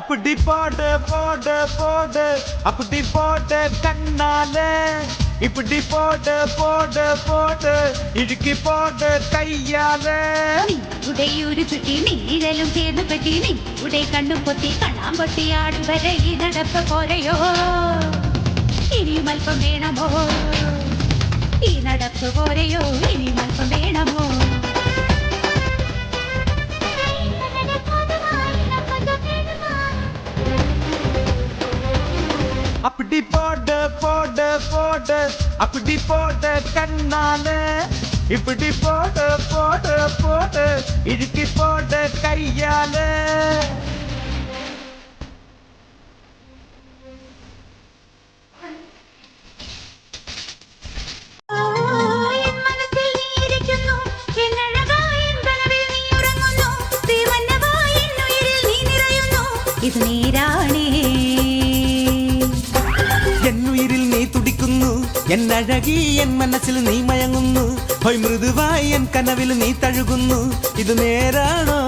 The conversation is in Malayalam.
அப்படி போடு போடு போடு அப்படி போடு கண்ணாலே இப்படி போடு போடு போடு ഇടുക്കി പോട് കയ്യാലെ ഉടയൊരു ചുറ്റി നീഴലും ചേർന്ന് പറ്റി നിങ്ങളുടെ കണ്ണും പൊത്തി കണ്ണാൻ പൊട്ടിയാടും വരെ ഈ നടപ്പ് പോരയോ ഇനിയും അല്പം വേണമോ ഈ നടപ്പ് പോരയോ ഇനിയും അല്പം വേണമോ அப்படி போடு போடு போடு அப்படி போடு கண்ணாலே இப்படி போடு போடு போடு இடுக்கி போடு கையாலே ഇത് നേരാണേ എന്നുയിരിൽ നീ തുടിക്കുന്നു എന്നഴകി എൻ മനസ്സിൽ നീ മയങ്ങുന്നു മൃദുവായി എൻ കനവിൽ നീ തഴുകുന്നു ഇത് നേരാണോ